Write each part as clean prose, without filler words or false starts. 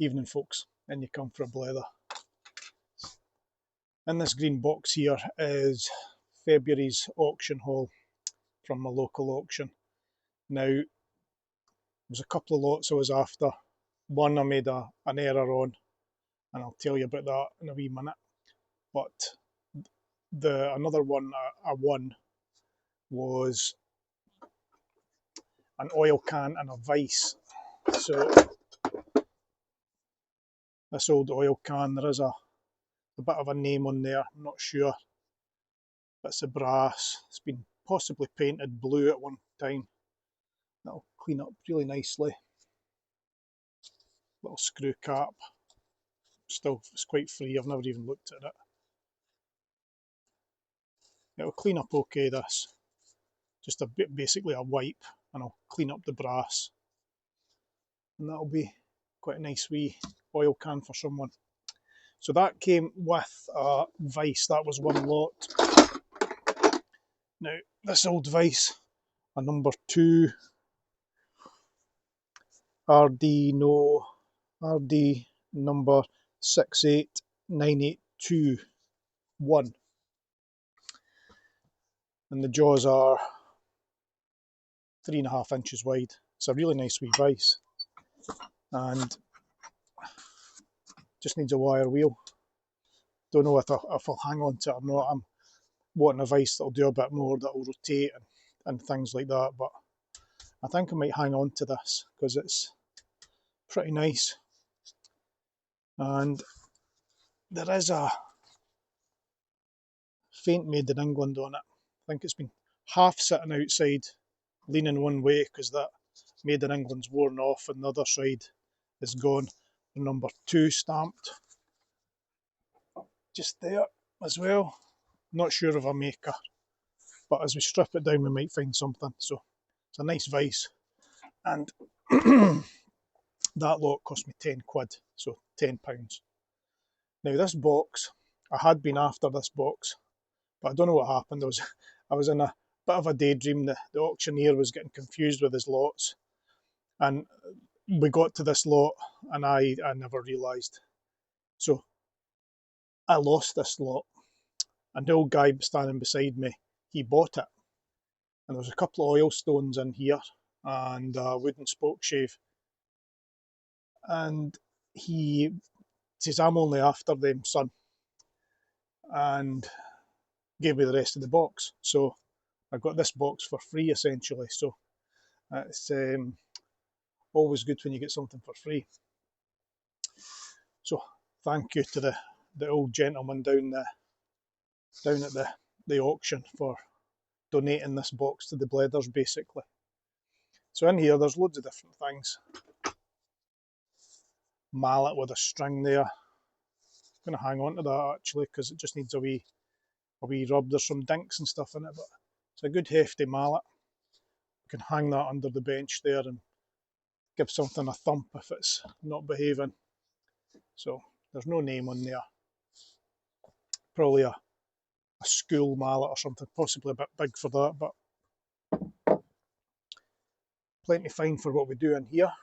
Evening folks, and you come for a blether. In this green box here is February's auction haul from my local auction. Now, there was a couple of lots I was after. One I made an error on, and I'll tell you about that in a wee minute. But another one I won was an oil can and a vice. So this old oil can, there is a bit of a name on there, I'm not sure. Bits of brass, it's been possibly painted blue at one time. That'll clean up really nicely. Little screw cap, still it's quite free, I've never even looked at it. It'll clean up okay, this. Just a bit, basically a wipe, and I'll clean up the brass. And that'll be quite a nice wee oil can for someone. So that came with a vice, that was one lot. Now, this old vice, a number 2, RD number 68981. And the jaws are 3.5 inches wide. It's a really nice wee vice. And just needs a wire wheel. Don't know if I'll hang on to it or not. I'm wanting a vice that'll do a bit more, that'll rotate and things like that, but I think I might hang on to this because it's pretty nice. And there is a faint made in England on it. I think it's been half sitting outside, leaning one way because that made in England's worn off, and the other side is gone. The number 2 stamped just there as well. Not sure of a maker, but as we strip it down we might find something. So it's a nice vice, and that lot cost me 10 quid, so £10. Now this box, I had been after this box, but I don't know what happened. I was in a bit of a daydream. The auctioneer was getting confused with his lots, and we got to this lot and I never realised. So I lost this lot, and the old guy standing beside me, he bought it. And there was a couple of oil stones in here and a wooden spoke shave. And he says, I'm only after them, son, and gave me the rest of the box. So I got this box for free essentially. So it's always good when you get something for free. So thank you to the old gentleman down at the auction for donating this box to the Blethers basically. So in here there's loads of different things. Mallet with a string there. I'm going to hang on to that actually because it just needs a wee rub. There's some dinks and stuff in it, but it's a good hefty mallet. You can hang that under the bench there and give something a thump if it's not behaving. So there's no name on there. Probably a school mallet or something, possibly a bit big for that, but plenty fine for what we do in here.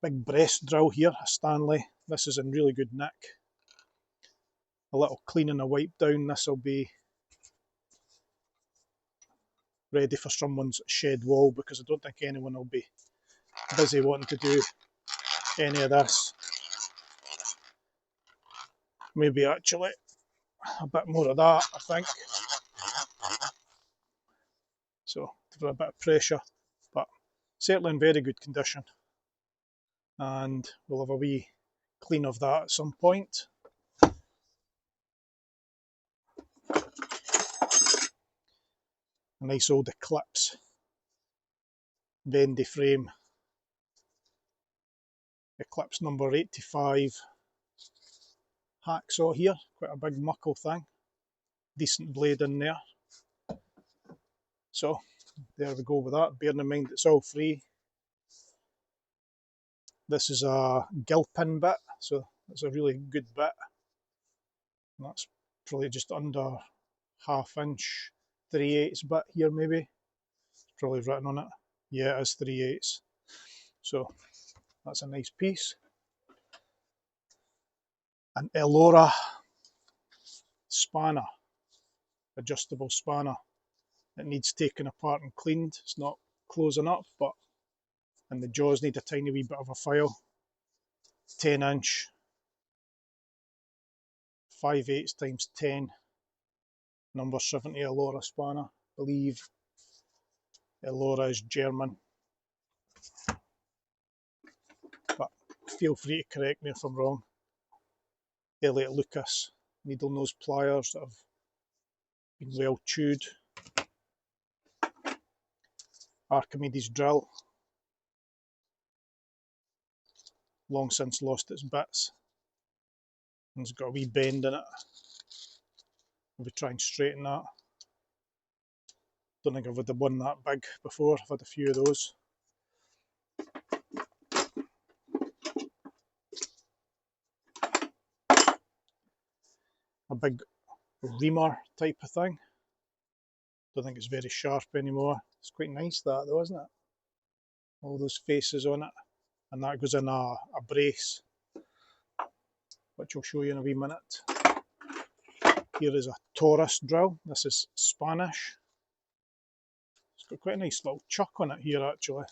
Big breast drill here, a Stanley. This is in really good nick. A little clean and a wipe down. This will be ready for someone's shed wall because I don't think anyone will be busy wanting to do any of this. Maybe actually a bit more of that, I think. So for a bit of pressure, but certainly in very good condition. And we'll have a wee clean of that at some point. A nice old Eclipse bendy frame. Eclipse number 85 hacksaw here, quite a big muckle thing. Decent blade in there. So there we go with that, bearing in mind it's all free. This is a gilpin bit, so it's a really good bit. And that's probably just under ½ inch, 3/8 bit here maybe. It's probably written on it. Yeah, it is 3/8. So That's a nice piece. An Elora spanner, adjustable spanner. It needs taken apart and cleaned. It's not closing up, but and the jaws need a tiny wee bit of a file. 10-inch, 5/8 times 10, number 70 Elora spanner. I believe Elora is German, but feel free to correct me if I'm wrong. Elliot Lucas needle nose pliers that have been well chewed. Archimedes drill, long since lost its bits, and it's got a wee bend in it. I'll be trying to straighten that. Don't think I've had one that big before. I've had a few of those. A big reamer type of thing. Don't think it's very sharp anymore. It's quite nice that though, isn't it? All those faces on it. And that goes in a brace, which I'll show you in a wee minute. Here is a Taurus drill. This is Spanish. It's got quite a nice little chuck on it here actually.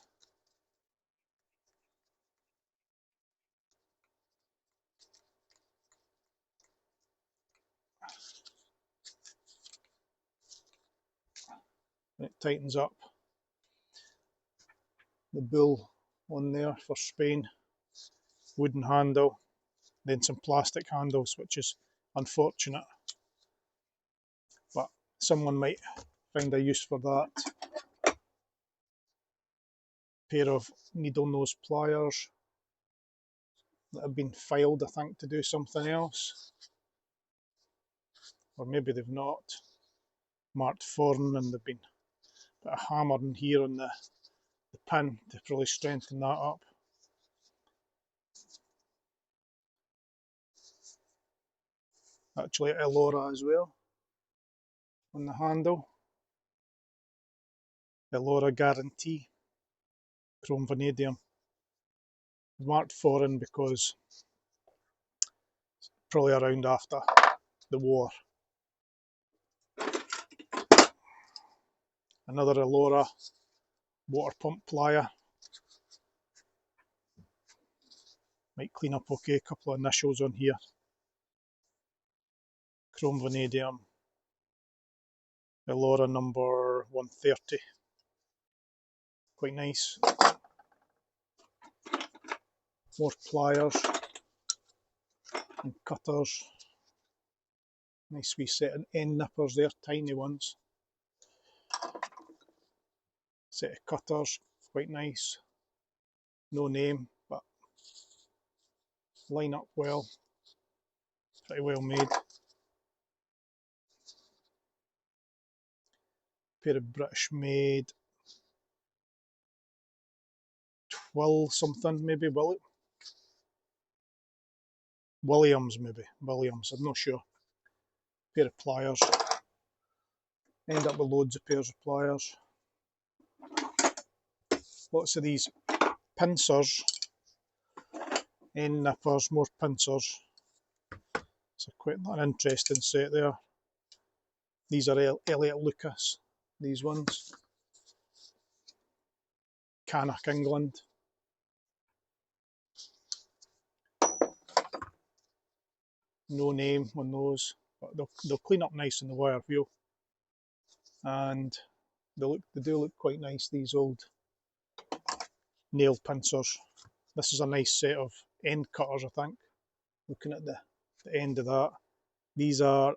It tightens up the bull on there for Spain. Wooden handle, then some plastic handles, which is unfortunate, but someone might find a use for that. Pair of needle nose pliers that have been filed, I think, to do something else, or maybe they've not. Marked foreign, and they've been put a hammer in here on the pin to probably strengthen that up. Actually Elora as well on the handle. Elora guarantee, chrome vanadium. Marked foreign because probably around after the war. Another Elora water pump plier. Might clean up okay, a couple of initials on here. Chrome vanadium. Elora number 130. Quite nice. More pliers and cutters. Nice wee set of end nippers there, tiny ones. Set of cutters, quite nice. No name, but line up well. Pretty well made. Pair of British made Twill something, maybe Williams, maybe Williams, I'm not sure. Pair of pliers. End up with loads of pairs of pliers. Lots of these pincers, end nippers, more pincers. It's quite an interesting set there. These are Elliot Lucas, these ones. Cannock, England. No name on those, but they'll clean up nice in the wire wheel. And they do look quite nice, these old nail pincers. This is a nice set of end cutters, I think. Looking at the end of that. These are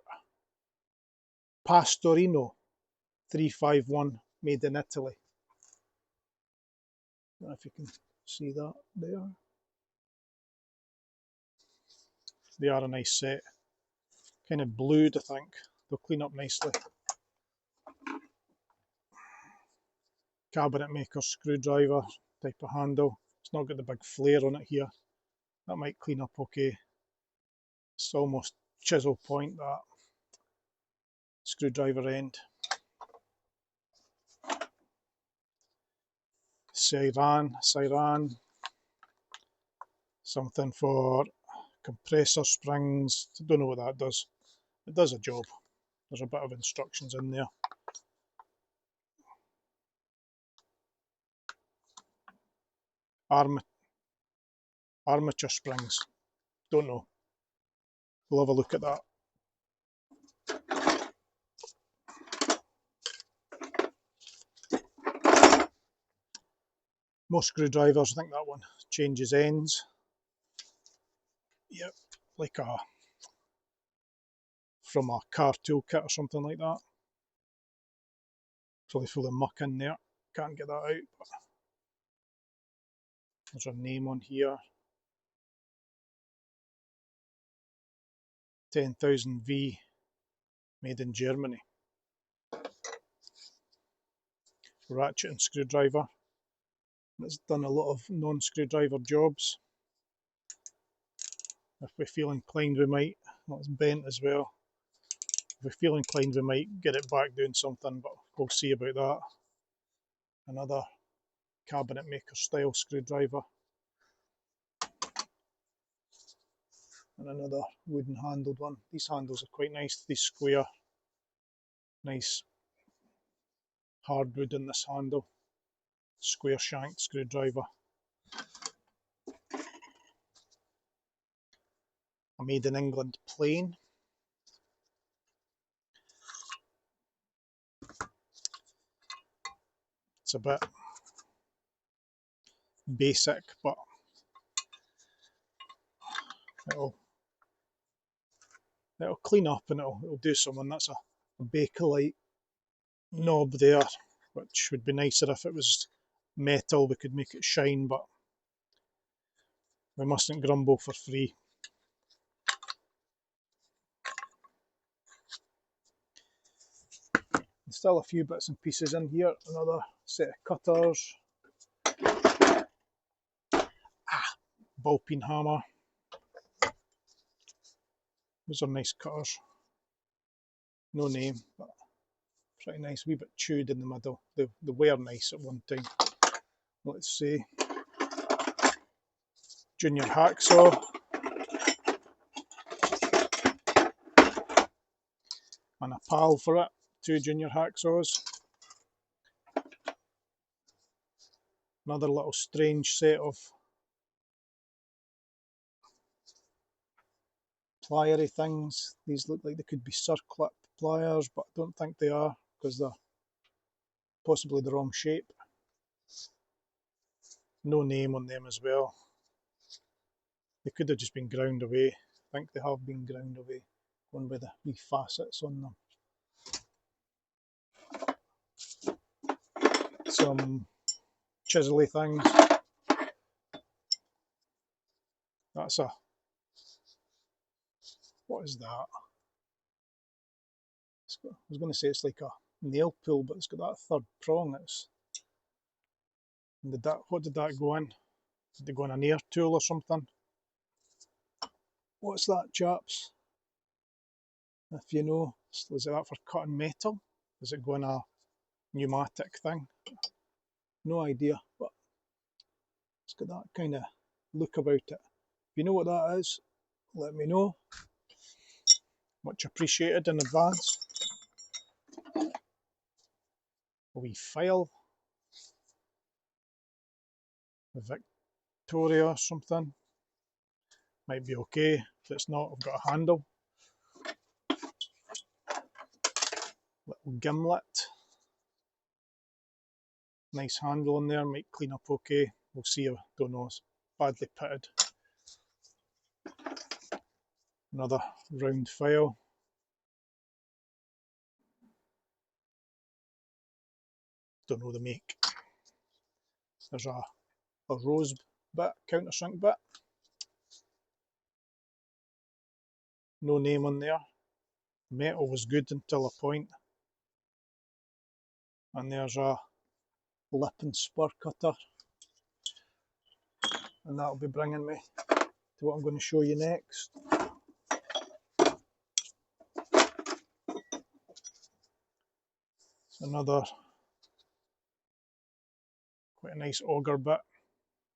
Pastorino 351, made in Italy. I don't know if you can see that there. They are a nice set. Kind of blued, I think. They'll clean up nicely. Cabinet maker screwdriver type of handle. It's not got the big flare on it here. That might clean up okay. It's almost chisel point, that screwdriver end. Siran Something for compressor springs. I don't know what that does. It does a job. There's a bit of instructions in there. Armature springs. Don't know. We'll have a look at that. Most screwdrivers, I think that one changes ends. Yep, like from a car toolkit or something like that. Probably full of muck in there. Can't get that out. But there's a name on here. 10,000V, made in Germany. Ratchet and screwdriver. It's done a lot of non-screwdriver jobs. If we feel inclined, we might. Well, it's bent as well. If we feel inclined, we might get it back doing something, but we'll see about that. Another cabinet maker style screwdriver. And another wooden handled one. These handles are quite nice. These square, nice hardwood in this handle. Square shanked screwdriver. A made in England plane. It's a bit basic, but it'll clean up and it'll do something. That's a Bakelite knob there, which would be nicer if it was metal. We could make it shine, but we mustn't grumble for free. Still a few bits and pieces in here. Another set of cutters. Ball peen hammer. Those are nice cutters. No name, but pretty nice. A wee bit chewed in the middle. They were nice at one time. Let's see. Junior hacksaw. And a pal for it. 2 junior hacksaws. Another little strange set of pliery things. These look like they could be circlip pliers, but I don't think they are because they're possibly the wrong shape. No name on them as well. They could have just been ground away. I think they have been ground away. One with the wee facets on them. Some chisely things. That's a... what is that? I was going to say it's like a nail pull, but it's got that third prong. What did that go in? Did it go in an air tool or something? What's that, chaps? If you know, is it that for cutting metal? Does it go in a pneumatic thing? No idea, but it's got that kind of look about it. If you know what that is, let me know. Much appreciated in advance. A wee file. Victoria or something. Might be okay. If it's not, I've got a handle. Little gimlet. Nice handle in there, might clean up okay. We'll see, I don't know, it's badly pitted. Another round file. Don't know the make. There's a rose bit, countersink bit. No name on there. Metal was good until a point. And there's a lip and spur cutter. And that'll be bringing me to what I'm going to show you next. Another quite a nice auger bit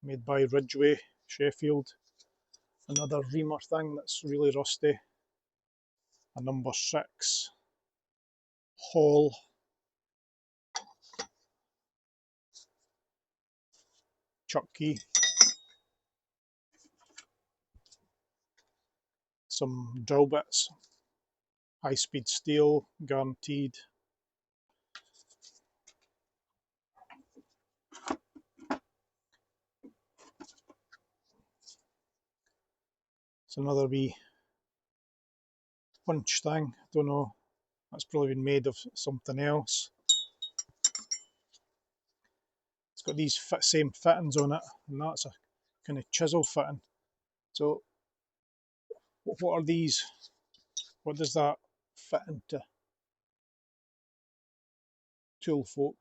made by Ridgeway, Sheffield. Another reamer thing that's really rusty. A number 6 Hall chuck key. Some drill bits. High speed steel, guaranteed. It's another wee punch thing, don't know, that's probably been made of something else. It's got these same fittings on it, and that's a kind of chisel fitting. So what are these? What does that fit into? Tool folk,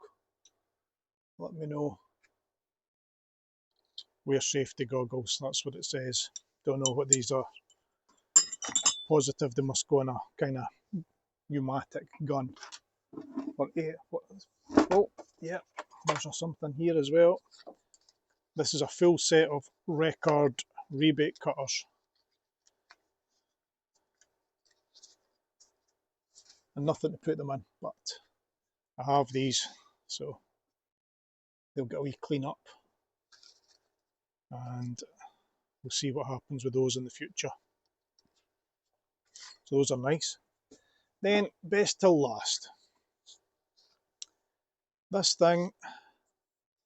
let me know. Wear safety goggles, that's what it says. Don't know what these are. Positive they must go in a kind of pneumatic gun. Or oh, yeah, there's something here as well. This is a full set of record rebate cutters. And nothing to put them in, but I have these, so they'll get a wee clean up. And we'll see what happens with those in the future. So those are nice. Then, best till last. This thing,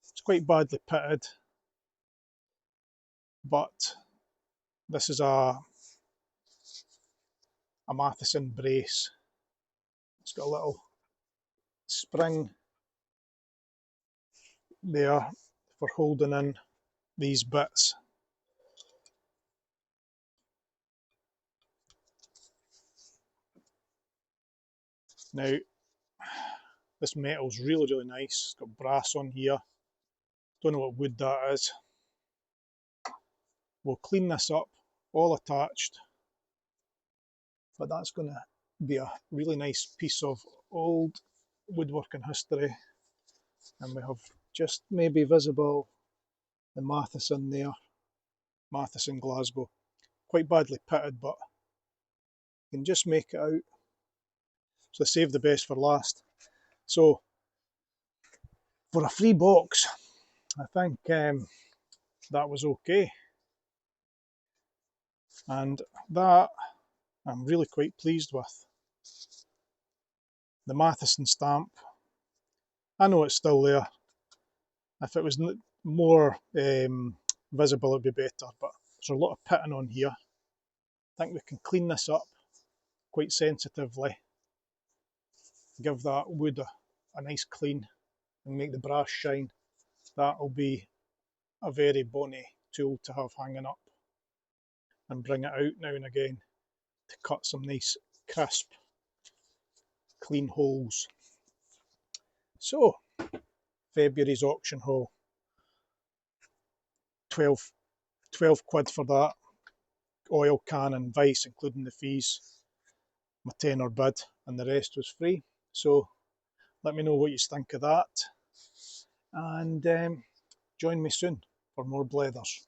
it's quite badly pitted, but this is a Matheson brace. It's got a little spring there for holding in these bits. Now, this metal's really nice. It's got brass on here. Don't know what wood that is. We'll clean this up, all attached. But that's going to be a really nice piece of old woodworking history. And we have just maybe visible the Matheson there, Matheson Glasgow. Quite badly pitted, but you can just make it out. So save the best for last. So for a free box, I think that was okay. And that I'm really quite pleased with. The Matheson stamp, I know it's still there. If it was more visible it'd be better, but there's a lot of pitting on here. I think we can clean this up quite sensitively, give that wood a nice clean and make the brass shine. That'll be a very bonny tool to have hanging up, and bring it out now and again to cut some nice crisp clean holes. So February's auction haul, 12 quid for that, oil can and vice including the fees, my tenner bid, and the rest was free. So let me know what you think of that, and join me soon for more blethers.